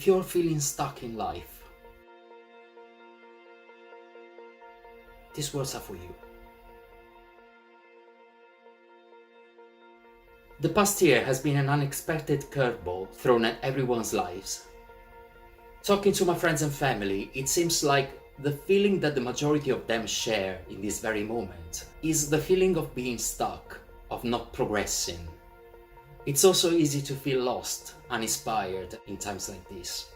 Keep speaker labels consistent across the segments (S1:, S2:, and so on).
S1: if you're feeling stuck in life, these words are for you. The past year has been an unexpected curveball thrown at everyone's lives. Talking to my friends and family, it seems like the feeling that the majority of them share in this very moment is the feeling of being stuck, of not progressing. It's also easy to feel lost, uninspired in times like this.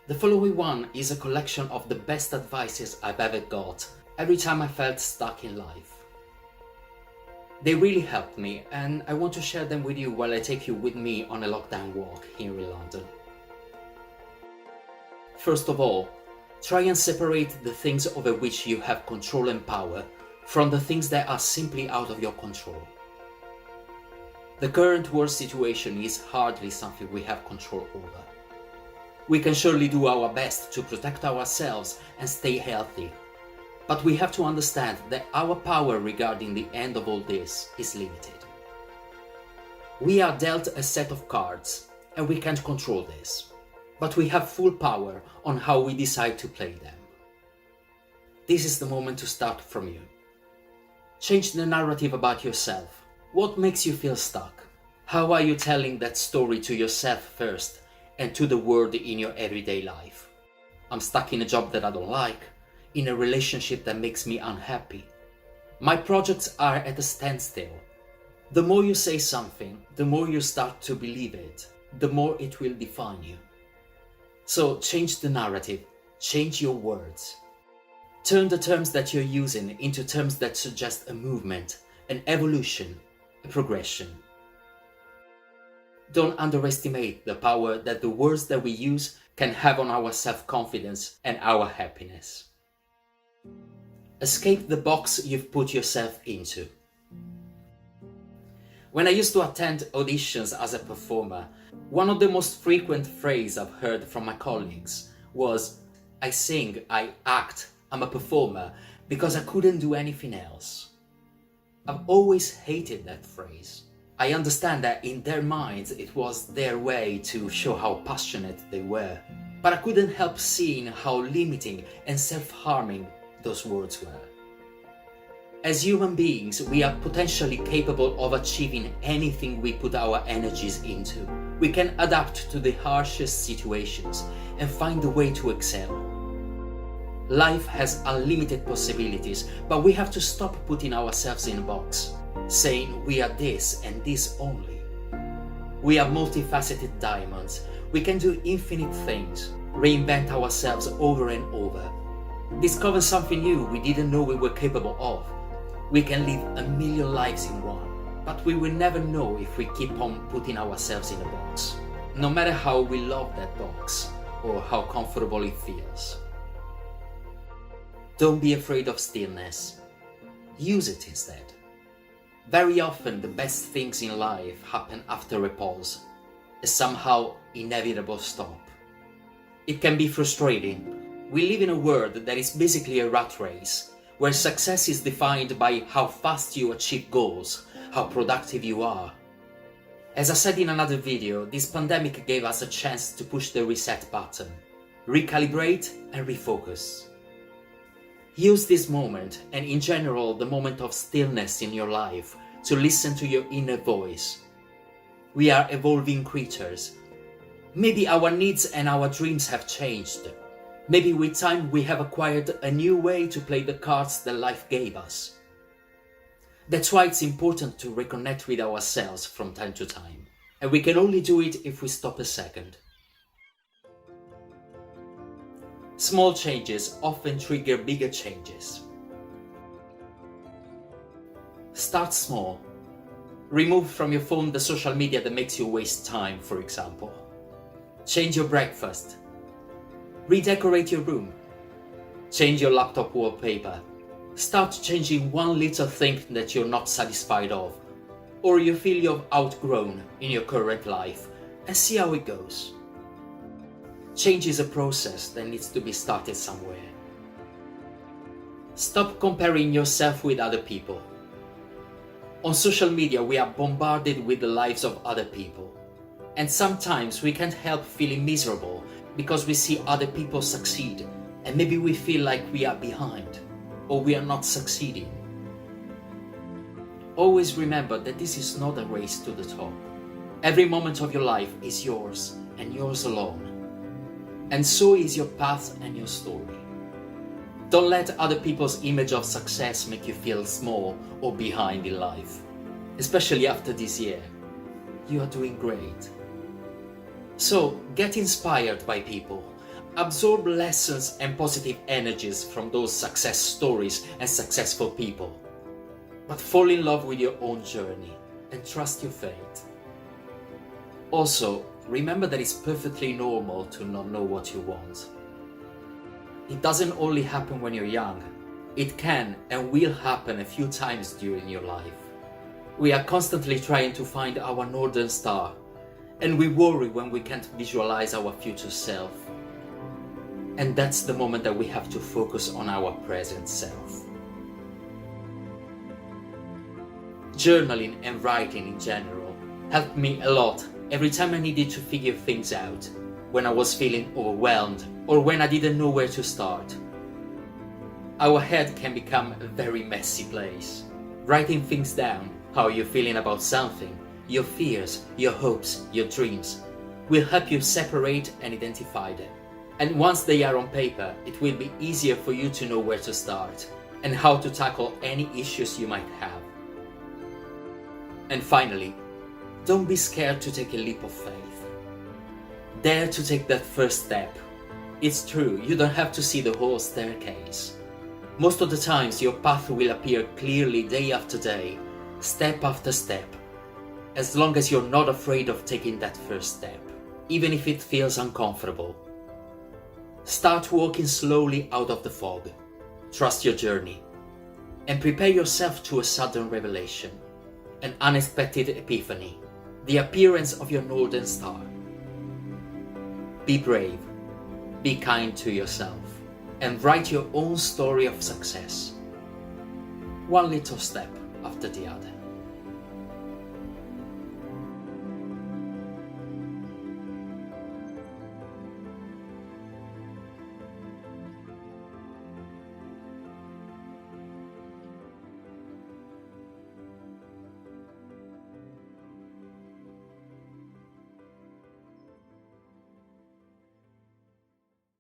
S1: The following one is a collection of the best advices I've ever got every time I felt stuck in life. They really helped me, and I want to share them with you while I take you with me on a lockdown walk here in London. First of all, try and separate the things over which you have control and power from the things that are simply out of your control. The current world situation is hardly something we have control over. We can surely do our best to protect ourselves and stay healthy, but we have to understand that our power regarding the end of all this is limited. We are dealt a set of cards, and we can't control this, but we have full power on how we decide to play them. This is the moment to start from you. Change the narrative about yourself. What makes you feel stuck? How are you telling that story to yourself first and to the world in your everyday life? I'm stuck in a job that I don't like, in a relationship that makes me unhappy. My projects are at a standstill. The more you say something, the more you start to believe it, the more it will define you. So change the narrative, change your words. Turn the terms that you're using into terms that suggest a movement, an evolution, a progression. Don't underestimate the power that the words that we use can have on our self-confidence and our happiness. Escape the box you've put yourself into. When I used to attend auditions as a performer, one of the most frequent phrases I've heard from my colleagues was, "I sing, I act, I'm a performer because I couldn't do anything else." I've always hated that phrase. I understand that in their minds it was their way to show how passionate they were, but I couldn't help seeing how limiting and self-harming those words were. As human beings, we are potentially capable of achieving anything we put our energies into. We can adapt to the harshest situations and find a way to excel. Life has unlimited possibilities, but we have to stop putting ourselves in a box, saying we are this and this only. We are multifaceted diamonds. We can do infinite things, reinvent ourselves over and over, discover something new we didn't know we were capable of. We can live a million lives in one, but we will never know if we keep on putting ourselves in a box, no matter how we love that box or how comfortable it feels. Don't be afraid of stillness. Use it instead. Very often the best things in life happen after a pause, a somehow inevitable stop. It can be frustrating. We live in a world that is basically a rat race, where success is defined by how fast you achieve goals, how productive you are. As I said in another video, this pandemic gave us a chance to push the reset button, recalibrate and refocus. Use this moment, and in general the moment of stillness in your life, to listen to your inner voice. We are evolving creatures. Maybe our needs and our dreams have changed. Maybe with time we have acquired a new way to play the cards that life gave us. That's why it's important to reconnect with ourselves from time to time, and we can only do it if we stop a second. Small changes often trigger bigger changes. Start small. Remove from your phone the social media that makes you waste time, for example. Change your breakfast. Redecorate your room. Change your laptop wallpaper. Start changing one little thing that you're not satisfied of, or you feel you've outgrown in your current life, and see how it goes. Change is a process that needs to be started somewhere. Stop comparing yourself with other people. On social media, we are bombarded with the lives of other people. And sometimes we can't help feeling miserable because we see other people succeed, and maybe we feel like we are behind, or we are not succeeding. Always remember that this is not a race to the top. Every moment of your life is yours, and yours alone. And so is your path and your story. Don't let other people's image of success make you feel small or behind in life. Especially after this year. You are doing great. So, get inspired by people. Absorb lessons and positive energies from those success stories and successful people. But fall in love with your own journey and trust your fate. Also, remember that it's perfectly normal to not know what you want. It doesn't only happen when you're young. It can and will happen a few times during your life. We are constantly trying to find our northern star, and we worry when we can't visualize our future self. And that's the moment that we have to focus on our present self. Journaling and writing in general helped me a lot every time I needed to figure things out, when I was feeling overwhelmed or when I didn't know where to start. Our head can become a very messy place. Writing things down, how you're feeling about something, your fears, your hopes, your dreams, will help you separate and identify them. And once they are on paper, it will be easier for you to know where to start and how to tackle any issues you might have. And finally, don't be scared to take a leap of faith. Dare to take that first step. It's true, you don't have to see the whole staircase. Most of the times your path will appear clearly day after day, step after step, as long as you're not afraid of taking that first step, even if it feels uncomfortable. Start walking slowly out of the fog. Trust your journey. And prepare yourself to a sudden revelation, an unexpected epiphany, the appearance of your northern star. Be brave, be kind to yourself, and write your own story of success. One little step after the other.